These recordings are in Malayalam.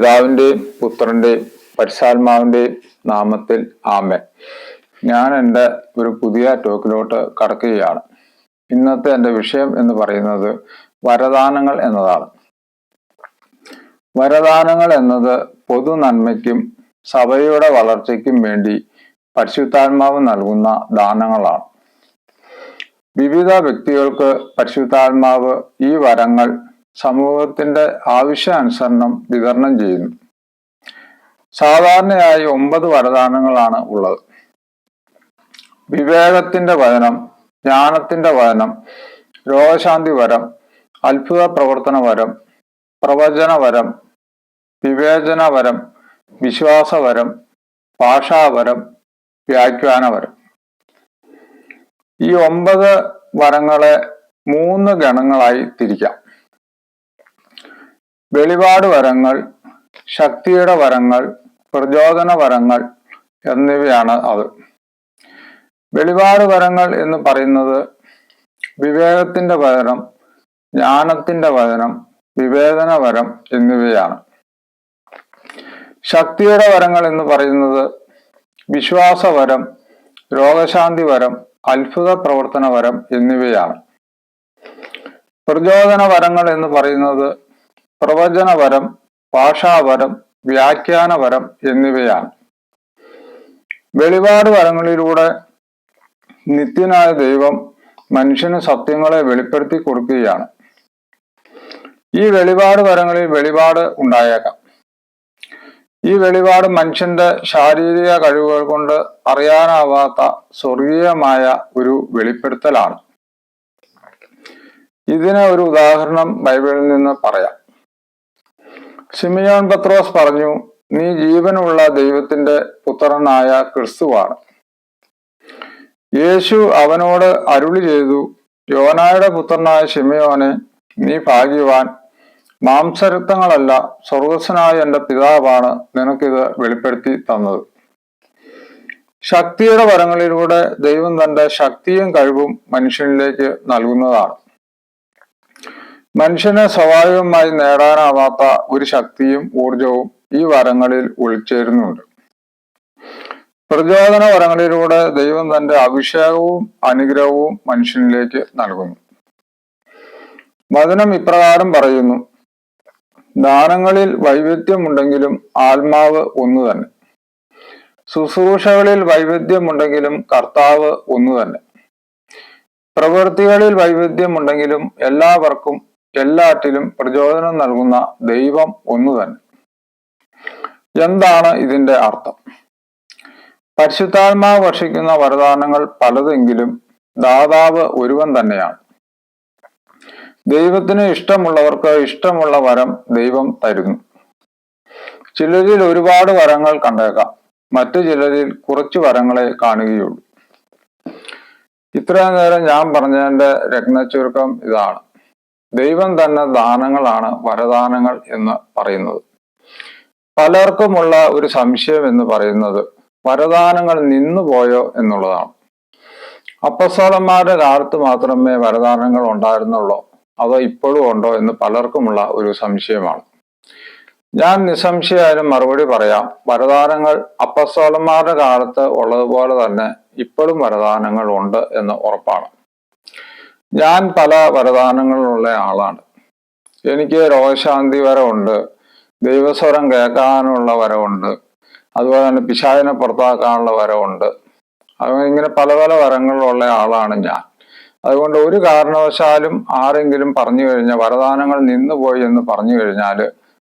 പിതാവിൻ്റെയും പുത്രൻ്റെയും പരിശുദ്ധാത്മാവിൻ്റെയും നാമത്തിൽ ആമേൻ. ഞാൻ എൻ്റെ ഒരു പുതിയ ടോക്കിലോട്ട് കടക്കുകയാണ്. ഇന്നത്തെ എൻ്റെ വിഷയം എന്ന് പറയുന്നത് വരദാനങ്ങൾ എന്നതാണ്. വരദാനങ്ങൾ എന്നത് പൊതു നന്മയ്ക്കും സഭയുടെ വളർച്ചയ്ക്കും വേണ്ടി പരിശുദ്ധാത്മാവ് നൽകുന്ന ദാനങ്ങളാണ്. വിവിധ വ്യക്തികൾക്ക് പരിശുദ്ധാത്മാവ് ഈ വരങ്ങൾ സമൂഹത്തിന്റെ ആവശ്യാനുസരണം വിതരണം ചെയ്യുന്നു. സാധാരണയായി 9 വരദാനങ്ങളാണ് ഉള്ളത്. വിവേകത്തിന്റെ വചനം, ജ്ഞാനത്തിന്റെ വചനം, രോഗശാന്തി വരം, അത്ഭുത പ്രവർത്തന വരം, പ്രവചന വരം, വിവേചന വരം, വിശ്വാസവരം, ഭാഷാവരം, വ്യാഖ്യാന വരം. ഈ 9 വരങ്ങളെ 3 ഗണങ്ങളായി തിരിക്കാം. വെളിപാട് വരങ്ങൾ, ശക്തിയുടെ വരങ്ങൾ, പ്രചോദന വരങ്ങൾ എന്നിവയാണ് അത്. വെളിപാട് വരങ്ങൾ എന്ന് പറയുന്നത് വിവേകത്തിന്റെ വചനം, ജ്ഞാനത്തിന്റെ വചനം, വിവേചന വരം എന്നിവയാണ്. ശക്തിയുടെ വരങ്ങൾ എന്ന് പറയുന്നത് വിശ്വാസവരം, രോഗശാന്തി വരം, അത്ഭുത പ്രവർത്തന വരം എന്നിവയാണ്. പ്രചോദന വരങ്ങൾ എന്ന് പറയുന്നത് പ്രവചന വരം, ഭാഷാവരം, വ്യാഖ്യാന വരം എന്നിവയാണ്. വെളിപാട് വരങ്ങളിലൂടെ നിത്യനായ ദൈവം മനുഷ്യന് സത്യങ്ങളെ വെളിപ്പെടുത്തി കൊടുക്കുകയാണ്. ഈ വെളിപാട് വരങ്ങളിൽ വെളിപാട് ഉണ്ടായേക്കാം. ഈ വെളിപാട് മനുഷ്യന്റെ ശാരീരിക കഴിവുകൾ കൊണ്ട് അറിയാനാവാത്ത സ്വർഗീയമായ ഒരു വെളിപ്പെടുത്തലാണ്. ഇതിന് ഒരു ഉദാഹരണം ബൈബിളിൽ നിന്ന് പറയാം. ശിമിയോൻ പത്രോസ് പറഞ്ഞു, നീ ജീവനുള്ള ദൈവത്തിന്റെ പുത്രനായ ക്രിസ്തുവാണ്. യേശു അവനോട് അരുളി ചെയ്തു, യോനായുടെ പുത്രനായ ശിമിയോനെ, നീ ഭാഗ്യവാൻ. മാംസരക്തങ്ങളല്ല, സ്വർഗസ്വനായ എൻ്റെ പിതാവാണ് നിനക്കിത് വെളിപ്പെടുത്തി തന്നത്. ശക്തിയുടെ വരങ്ങളിലൂടെ ദൈവം തന്റെ ശക്തിയും കഴിവും മനുഷ്യനിലേക്ക് നൽകുന്നതാണ്. മനുഷ്യന് സ്വാഭാവികമായി നേടാനാവാത്ത ഒരു ശക്തിയും ഊർജവും ഈ വരങ്ങളിൽ ഉൾച്ചേരുന്നുണ്ട്. പ്രചോദന വരങ്ങളിലൂടെ ദൈവം തന്റെ അഭിഷേകവും അനുഗ്രഹവും മനുഷ്യനിലേക്ക് നൽകുന്നു. വചനം ഇപ്രകാരം പറയുന്നു, ദാനങ്ങളിൽ വൈവിധ്യമുണ്ടെങ്കിലും ആത്മാവ് ഒന്നു തന്നെ. ശുശ്രൂഷകളിൽ വൈവിധ്യമുണ്ടെങ്കിലും കർത്താവ് ഒന്നു തന്നെ. പ്രവൃത്തികളിൽ വൈവിധ്യമുണ്ടെങ്കിലും എല്ലാവർക്കും എല്ലാറ്റിലും പ്രചോദനം നൽകുന്ന ദൈവം ഒന്നു തന്നെ. എന്താണ് ഇതിന്റെ അർത്ഥം? പരിശുദ്ധാത്മാവ് വർഷിക്കുന്ന വരദാനങ്ങൾ പലതെങ്കിലും ദാതാവ് ഒരുവൻ തന്നെയാണ്. ദൈവത്തിന് ഇഷ്ടമുള്ളവർക്ക് ഇഷ്ടമുള്ള വരം ദൈവം തരുന്നു. ചിലരിൽ ഒരുപാട് വരങ്ങൾ കണ്ടേക്കാം, മറ്റു ചിലരിൽ കുറച്ച് വരങ്ങളെ കാണുകയുള്ളൂ. ഇത്രയും നേരം ഞാൻ പറഞ്ഞതിന്റെ രത്നച്ചുരുക്കം ഇതാണ്. ദൈവം തന്നെ ദാനങ്ങളാണ് വരദാനങ്ങൾ എന്ന് പറയുന്നത്. പലർക്കുമുള്ള ഒരു സംശയം എന്ന് പറയുന്നത് വരദാനങ്ങൾ നിന്നുപോയോ എന്നുള്ളതാണ്. അപ്പസ്തോലന്മാരുടെ കാലത്ത് മാത്രമേ വരദാനങ്ങൾ ഉണ്ടായിരുന്നുള്ളൂ, അതോ ഇപ്പോഴും ഉണ്ടോ എന്ന് പലർക്കുമുള്ള ഒരു സംശയമാണ്. ഞാൻ നിസ്സംശയായാലും മറുപടി പറയാം. വരദാനങ്ങൾ അപ്പസ്തോലന്മാരുടെ കാലത്ത് ഉള്ളതുപോലെ തന്നെ ഇപ്പോഴും വരദാനങ്ങൾ ഉണ്ട് എന്ന് ഉറപ്പാണ്. ഞാൻ പല വരദാനങ്ങളിലുള്ള ആളാണ്. എനിക്ക് രോഗശാന്തി വരമുണ്ട്, ദൈവസ്വരം കേൾക്കാനുള്ള വരമുണ്ട്, അതുപോലെ തന്നെ പിശാചിനെ പുറത്താക്കാനുള്ള വരമുണ്ട്. ഇങ്ങനെ പല പല വരങ്ങളിലുള്ള ആളാണ് ഞാൻ. അതുകൊണ്ട് ഒരു കാരണവശാലും ആരെങ്കിലും പറഞ്ഞു കഴിഞ്ഞാൽ വരദാനങ്ങൾ നിന്നുപോയി എന്ന് പറഞ്ഞു കഴിഞ്ഞാൽ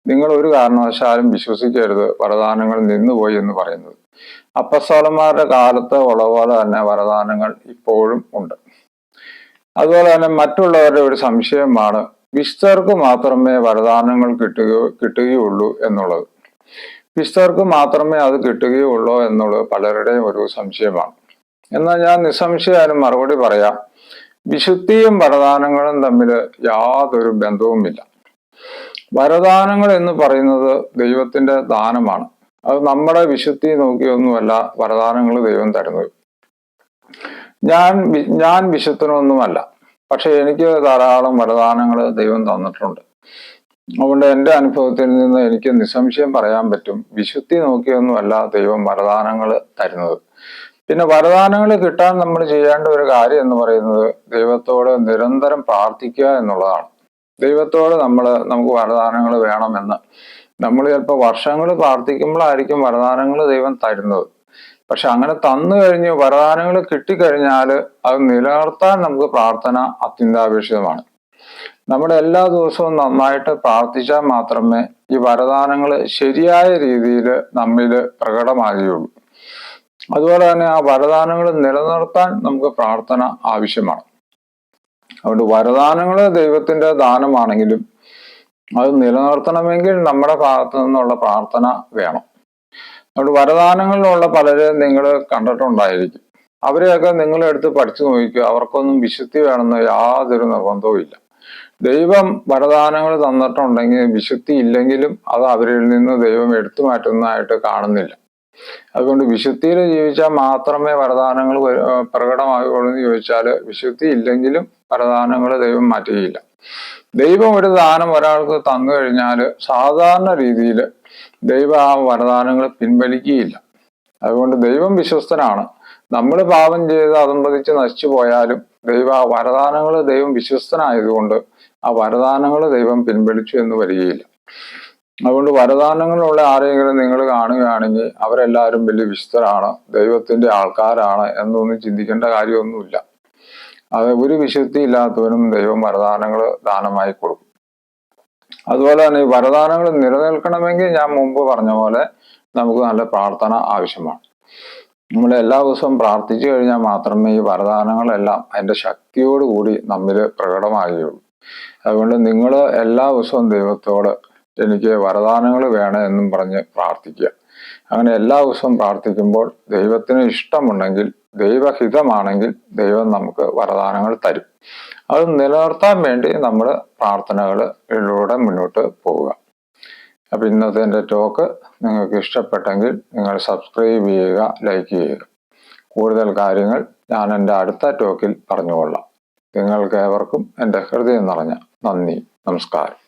നിങ്ങൾ ഒരു കാരണവശാലും വിശ്വസിക്കരുത് വരദാനങ്ങൾ നിന്നുപോയി എന്ന് പറയുന്നത്. അപ്പസ്തോലന്മാരുടെ കാലത്ത് ഉള്ള പോലെ തന്നെ വരദാനങ്ങൾ ഇപ്പോഴും ഉണ്ട്. അതുപോലെ തന്നെ മറ്റുള്ളവരുടെ ഒരു സംശയമാണ് വിശുദ്ധർക്ക് മാത്രമേ വരദാനങ്ങൾ കിട്ടുകയുള്ളൂ എന്നുള്ളത്. വിശുദ്ധർക്ക് മാത്രമേ അത് കിട്ടുകയുള്ളൂ എന്നുള്ളത് പലരുടെയും ഒരു സംശയമാണ്. എന്നാൽ ഞാൻ നിസ്സംശയാലും മറുപടി പറയാം. വിശുദ്ധിയും വരദാനങ്ങളും തമ്മിൽ യാതൊരു ബന്ധവുമില്ല. വരദാനങ്ങൾ എന്ന് പറയുന്നത് ദൈവത്തിന്റെ ദാനമാണ്. അത് നമ്മുടെ വിശുദ്ധി നോക്കിയൊന്നുമല്ല വരദാനങ്ങൾ ദൈവം തരുന്നത്. ഞാൻ വിശുദ്ധനൊന്നുമല്ല, പക്ഷെ എനിക്ക് ധാരാളം വരദാനങ്ങൾ ദൈവം തന്നിട്ടുണ്ട്. അതുകൊണ്ട് എൻ്റെ അനുഭവത്തിൽ നിന്ന് എനിക്ക് നിസ്സംശയം പറയാൻ പറ്റും, വിശുദ്ധി നോക്കിയൊന്നുമല്ല ദൈവം വരദാനങ്ങൾ തരുന്നത്. പിന്നെ വരദാനങ്ങൾ കിട്ടാൻ നമ്മൾ ചെയ്യേണ്ട ഒരു കാര്യം എന്ന് പറയുന്നത് ദൈവത്തോട് നിരന്തരം പ്രാർത്ഥിക്കുക എന്നുള്ളതാണ്. ദൈവത്തോട് നമുക്ക് വരദാനങ്ങൾ വേണമെന്ന് നമ്മൾ ചിലപ്പോൾ വർഷങ്ങൾ പ്രാർത്ഥിക്കുമ്പോഴായിരിക്കും വരദാനങ്ങൾ ദൈവം തരുന്നത്. പക്ഷെ അങ്ങനെ തന്നു കഴിഞ്ഞ് വരദാനങ്ങൾ കിട്ടിക്കഴിഞ്ഞാൽ അത് നിലനിർത്താൻ നമുക്ക് പ്രാർത്ഥന അത്യന്താപേക്ഷിതമാണ്. നമ്മുടെ എല്ലാ ദിവസവും നന്നായിട്ട് പ്രാർത്ഥിച്ചാൽ മാത്രമേ ഈ വരദാനങ്ങൾ ശരിയായ രീതിയിൽ നമ്മിൽ പ്രകടമാകുകയുള്ളൂ. അതുപോലെ തന്നെ ആ വരദാനങ്ങൾ നിലനിർത്താൻ നമുക്ക് പ്രാർത്ഥന ആവശ്യമാണ്. അതുകൊണ്ട് വരദാനങ്ങൾ ദൈവത്തിന്റെ ദാനമാണെങ്കിലും അത് നിലനിർത്തണമെങ്കിൽ നമ്മുടെ ഭാഗത്തു നിന്നുള്ള പ്രാർത്ഥന വേണം. അതുകൊണ്ട് വരദാനങ്ങളിലുള്ള പലരെയും നിങ്ങൾ കണ്ടിട്ടുണ്ടായിരിക്കും. അവരെയൊക്കെ നിങ്ങൾ എടുത്ത് പഠിച്ചു നോക്കിക്കുക, അവർക്കൊന്നും വിശുദ്ധി വേണമെന്ന് യാതൊരു നിർബന്ധവും ഇല്ല. ദൈവം വരദാനങ്ങൾ തന്നിട്ടുണ്ടെങ്കിൽ വിശുദ്ധി ഇല്ലെങ്കിലും അത് അവരിൽ നിന്ന് ദൈവം എടുത്തു മാറ്റുന്നതായിട്ട് കാണുന്നില്ല. അതുകൊണ്ട് വിശുദ്ധിയിൽ ജീവിച്ചാൽ മാത്രമേ വരദാനങ്ങൾ പ്രകടമാകുകയുള്ളൂ എന്ന് ചോദിച്ചാൽ വിശുദ്ധി ഇല്ലെങ്കിലും വരദാനങ്ങൾ ദൈവം മാറ്റുകയില്ല. ദൈവം ഒരു ദാനം ഒരാൾക്ക് തന്നു കഴിഞ്ഞാൽ സാധാരണ രീതിയിൽ ദൈവം ആ വരദാനങ്ങൾ പിൻവലിക്കുകയില്ല. അതുകൊണ്ട് ദൈവം വിശ്വസ്തനാണ്. നമ്മൾ പാപം ചെയ്ത് അതമ്പതിച്ച് നശിച്ചു പോയാലും ആ വരദാനങ്ങൾ ദൈവം വിശ്വസ്തനായതുകൊണ്ട് ആ വരദാനങ്ങൾ ദൈവം പിൻവലിച്ചു എന്ന് വരികയില്ല. അതുകൊണ്ട് വരദാനങ്ങളുള്ള ആരെങ്കിലും നിങ്ങൾ കാണുകയാണെങ്കിൽ അവരെല്ലാവരും വലിയ വിശുദ്ധരാണ്, ദൈവത്തിന്റെ ആൾക്കാരാണ് എന്നൊന്നും ചിന്തിക്കേണ്ട കാര്യമൊന്നുമില്ല. അത് ഒരു വിശുദ്ധി ഇല്ലാത്തവനും ദൈവം വരദാനങ്ങൾ ദാനമായി കൊടുക്കും. അതുപോലെ തന്നെ ഈ വരദാനങ്ങൾ നിലനിൽക്കണമെങ്കിൽ ഞാൻ മുമ്പ് പറഞ്ഞ പോലെ നമുക്ക് നല്ല പ്രാർത്ഥന ആവശ്യമാണ്. നമ്മൾ എല്ലാ ദിവസവും പ്രാർത്ഥിച്ചു കഴിഞ്ഞാൽ മാത്രമേ ഈ വരദാനങ്ങളെല്ലാം അതിന്റെ ശക്തിയോടുകൂടി നമ്മിൽ പ്രകടമാകുകയുള്ളൂ. അതുകൊണ്ട് നിങ്ങൾ എല്ലാ ദിവസവും ദൈവത്തോട് എനിക്ക് വരദാനങ്ങൾ വേണം എന്നും പറഞ്ഞ് പ്രാർത്ഥിക്കുക. അങ്ങനെ എല്ലാ ദിവസവും പ്രാർത്ഥിക്കുമ്പോൾ ദൈവത്തിന് ഇഷ്ടമുണ്ടെങ്കിൽ, ദൈവഹിതമാണെങ്കിൽ ദൈവം നമുക്ക് വരദാനങ്ങൾ തരും. അത് നിലനിർത്താൻ വേണ്ടി നമ്മൾ പ്രാർത്ഥനകളിലൂടെ മുന്നോട്ട് പോവുക. അപ്പൊ ഇന്നത്തെ എൻ്റെ ടോക്ക് നിങ്ങൾക്ക് ഇഷ്ടപ്പെട്ടെങ്കിൽ നിങ്ങൾ സബ്സ്ക്രൈബ് ചെയ്യുക, ലൈക്ക് ചെയ്യുക. കൂടുതൽ കാര്യങ്ങൾ ഞാൻ എൻ്റെ അടുത്ത ടോക്കിൽ പറഞ്ഞുകൊള്ളാം. നിങ്ങൾക്ക് ഏവർക്കും എൻ്റെ ഹൃദയം നിറഞ്ഞ നന്ദി, നമസ്കാരം.